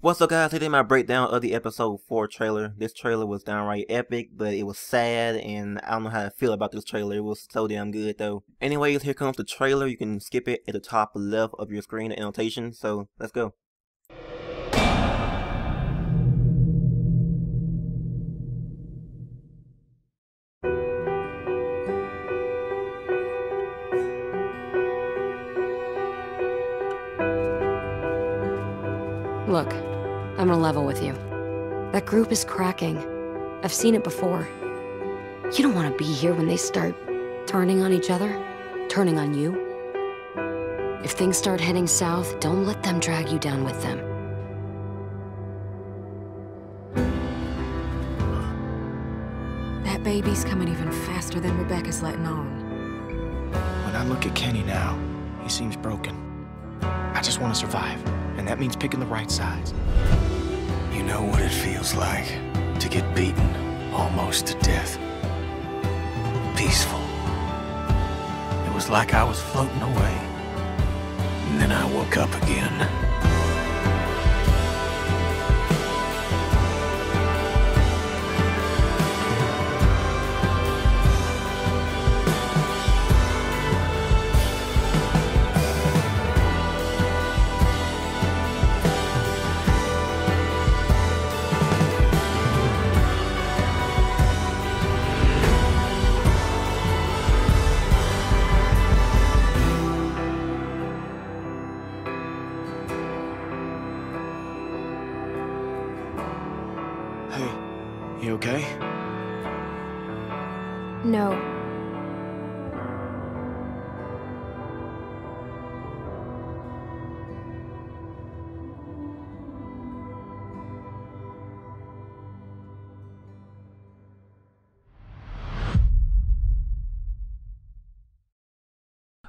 What's up, guys? Today my breakdown of the episode 4 trailer. This trailer was downright epic, but it was sad, and I don't know how to feel about this trailer. It was so damn good though. Anyways, here comes the trailer. You can skip it at the top left of your screen, the annotation. So let's go. Look, I'm gonna level with you. That group is cracking. I've seen it before. You don't want to be here when they start turning on each other, turning on you. If things start heading south, don't let them drag you down with them. That baby's coming even faster than Rebecca's letting on. When I look at Kenny now, he seems broken. I just want to survive, and that means picking the right sides. You know what it feels like to get beaten almost to death. Peaceful. It was like I was floating away. And then I woke up again. Hey, you okay? No.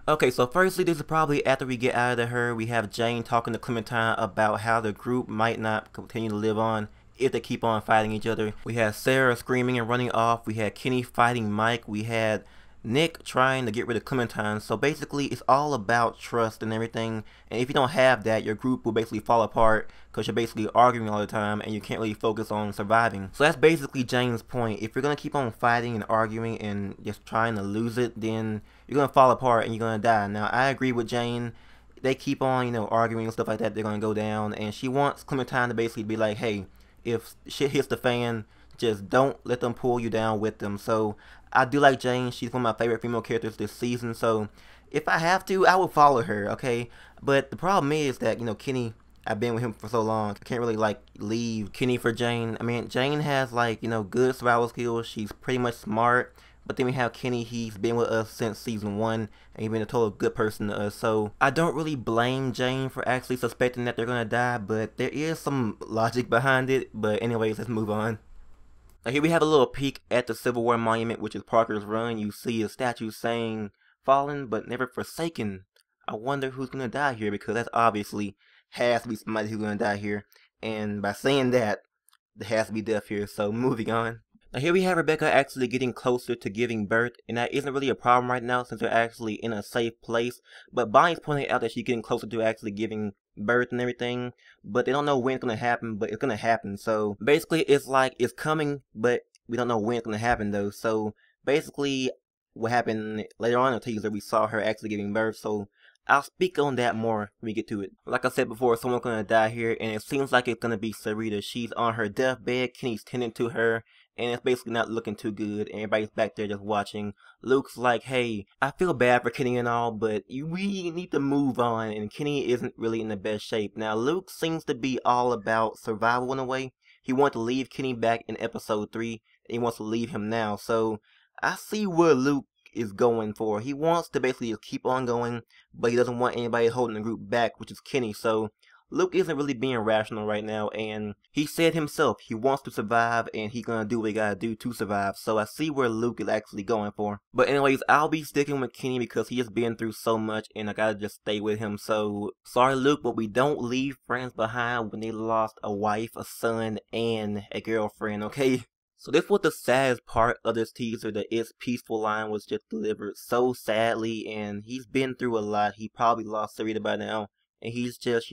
Okay, so firstly, this is probably after we get out of her. We have Jane talking to Clementine about how the group might not continue to live on if they keep on fighting each other. We had Sarah screaming and running off. We had Kenny fighting Mike. We had Nick trying to get rid of Clementine. So basically, it's all about trust and everything. And if you don't have that, your group will basically fall apart because you're basically arguing all the time and you can't really focus on surviving. So that's basically Jane's point. If you're going to keep on fighting and arguing and just trying to lose it, then you're going to fall apart and you're going to die. Now, I agree with Jane. They keep on, arguing and stuff like that. They're going to go down. And she wants Clementine to basically be like, hey, if shit hits the fan, just don't let them pull you down with them. So I do like Jane. She's one of my favorite female characters this season. So if I have to, I will follow her, okay? But the problem is that, Kenny, I've been with him for so long. I can't really, leave Kenny for Jane. I mean, Jane has, good survival skills. She's pretty much smart. But then we have Kenny. He's been with us since season 1. And he's been a total good person to us. So I don't really blame Jane for actually suspecting that they're going to die. But there is some logic behind it. But anyways, let's move on. Now here we have a little peek at the Civil War monument, which is Parker's Run. You see a statue saying, fallen but never forsaken. I wonder who's going to die here, because that's obviously has to be somebody who's going to die here. And by saying that, there has to be death here. So moving on. Now here we have Rebecca actually getting closer to giving birth, and that isn't really a problem right now since they're actually in a safe place. But Bonnie's pointing out that she's getting closer to actually giving birth and everything, but they don't know when it's going to happen, but it's going to happen. So basically it's like it's coming, but we don't know when it's going to happen though. So basically what happened later on in the teaser, we saw her actually giving birth. So I'll speak on that more when we get to it. Like I said before, someone's going to die here, and it seems like it's going to be Sarita. She's on her deathbed. Kenny's tending to her, and it's basically not looking too good. Everybody's back there just watching. Luke's like, hey, I feel bad for Kenny and all, but we need to move on, and Kenny isn't really in the best shape. Now, Luke seems to be all about survival in a way. He wanted to leave Kenny back in episode 3, and he wants to leave him now. So I see where Luke is going for. He wants to basically just keep on going, but he doesn't want anybody holding the group back, which is Kenny. So Luke isn't really being rational right now, and he said himself he wants to survive, and he's gonna do what he gotta do to survive. So I see where Luke is actually going for. But anyways, I'll be sticking with Kenny because he has been through so much, and I gotta just stay with him. So sorry, Luke, but we don't leave friends behind when they lost a wife, a son, and a girlfriend, okay? So this was the saddest part of this teaser. The "It's Peaceful" line was just delivered so sadly, and he's been through a lot. He probably lost Sarita by now, and he's just,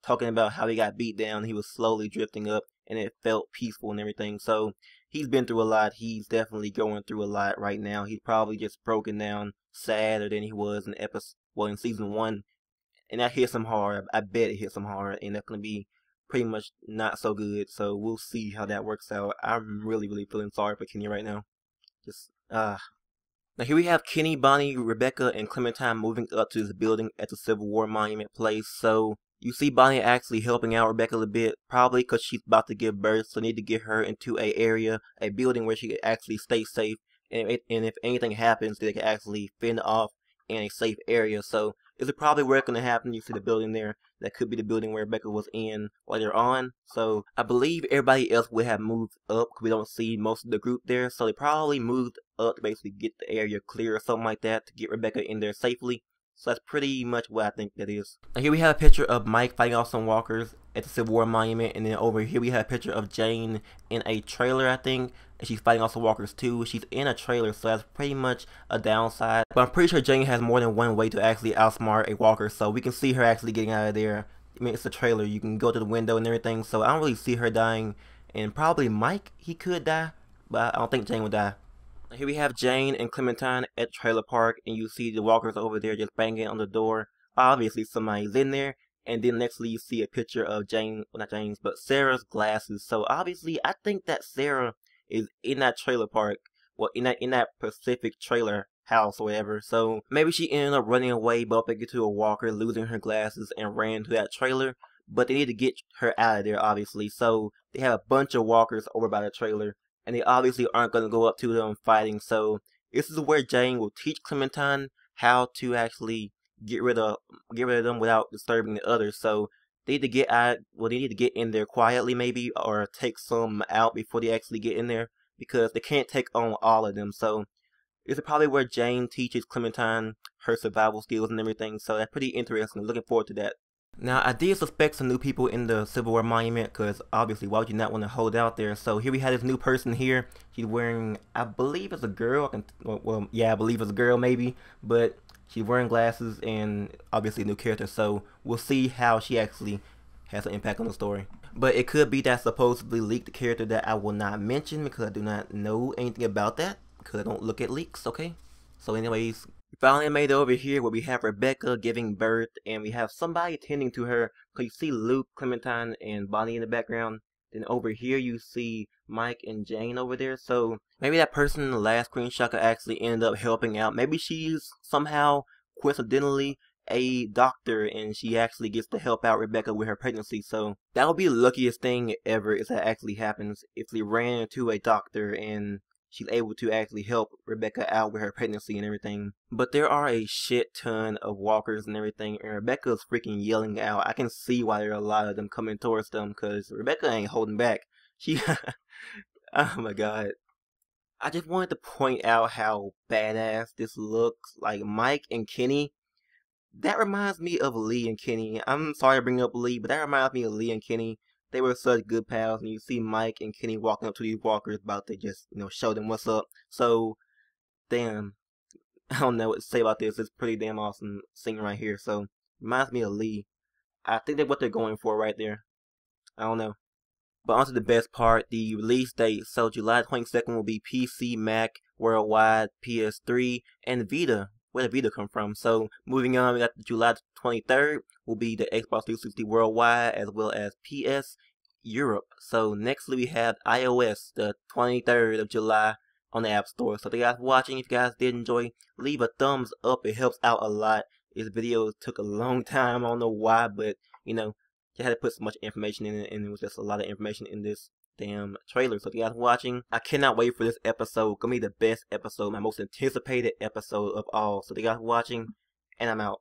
talking about how he got beat down. He was slowly drifting up, and it felt peaceful and everything. So he's been through a lot. He's definitely going through a lot right now. He's probably just broken down, sadder than he was in season 1, and that hits him hard. I bet it hits him hard, and that's gonna be pretty much not so good. So we'll see how that works out. I'm really, really feeling sorry for Kenny right now. Just Now here we have Kenny, Bonnie, Rebecca, and Clementine moving up to this building at the Civil War Monument place. So you see Bonnie actually helping out Rebecca a little bit, probably because she's about to give birth, so need to get her into a building where she can actually stay safe, and if anything happens, they can actually fend off in a safe area. So this is probably where it's going to happen. You see the building there. That could be the building where Rebecca was in later on. So I believe everybody else would have moved up, because we don't see most of the group there. So they probably moved up to basically get the area clear or something like that to get Rebecca in there safely. So that's pretty much what I think that is. Now here we have a picture of Mike fighting off some walkers at the Civil War Monument, and then over here we have a picture of Jane in a trailer, I think, and she's fighting off some walkers too. She's in a trailer, so that's pretty much a downside. But I'm pretty sure Jane has more than one way to actually outsmart a walker, so we can see her actually getting out of there. I mean, it's a trailer, you can go to the window and everything, so I don't really see her dying. And probably Mike, he could die, but I don't think Jane would die. Here we have Jane and Clementine at the trailer park, and you see the walkers over there just banging on the door. Obviously somebody's in there, and then nextly you see a picture of Jane, well not Jane's, but Sarah's glasses. So obviously I think that Sarah is in that trailer park, well in that Pacific trailer house or whatever. So maybe she ended up running away, bumping into a walker, losing her glasses, and ran to that trailer. But they need to get her out of there, obviously. So they have a bunch of walkers over by the trailer, and they obviously aren't going to go up to them fighting. So this is where Jane will teach Clementine how to actually get rid of them without disturbing the others. So they need to get out. Well, they need to get in there quietly, maybe, or take some out before they actually get in there, because they can't take on all of them. So this is probably where Jane teaches Clementine her survival skills and everything. So that's pretty interesting. Looking forward to that. Now, I did suspect some new people in the Civil War Monument, because obviously, why would you not want to hold out there? So here we have this new person here. She's wearing, I believe it's a girl. Well, yeah, I believe it's a girl maybe, but she's wearing glasses and obviously a new character. So we'll see how she actually has an impact on the story. But it could be that supposedly leaked character that I will not mention, because I do not know anything about that, because I don't look at leaks, okay? So anyways, we finally made it over here where we have Rebecca giving birth, and we have somebody attending to her, because you see Luke, Clementine, and Bonnie in the background. Then over here you see Mike and Jane over there. So maybe that person in the last screenshot could actually end up helping out. Maybe she's somehow coincidentally a doctor, and she actually gets to help out Rebecca with her pregnancy. So that would be the luckiest thing ever if that actually happens, if they ran into a doctor and she's able to actually help Rebecca out with her pregnancy and everything. But there are a shit ton of walkers and everything, and Rebecca's freaking yelling out. I can see why there are a lot of them coming towards them, because Rebecca ain't holding back. She oh my god. I just wanted to point out how badass this looks. Like Mike and Kenny, that reminds me of Lee and Kenny. I'm sorry to bring up Lee, but that reminds me of Lee and Kenny. They were such good pals, and you see Mike and Kenny walking up to these walkers about to just, show them what's up. So, damn, I don't know what to say about this. It's pretty damn awesome scene right here. So, reminds me of Lee. I think that's what they're going for right there. I don't know. But on to the best part, the release date. So, July 22nd will be PC, Mac, Worldwide, PS3, and Vita. Where did Vita come from? So, moving on, we got July 23rd will be the Xbox 360 Worldwide, as well as PS Europe. So, nextly we have iOS, the 23rd of July on the App Store. So, thank you guys for watching. If you guys did enjoy, leave a thumbs up. It helps out a lot. This video took a long time. I don't know why, but, you had to put so much information in it, and it was just a lot of information in this damn trailer. So if you guys are watching, I cannot wait for this episode. It's gonna be the best episode, my most anticipated episode of all. So if you guys are watching, and I'm out.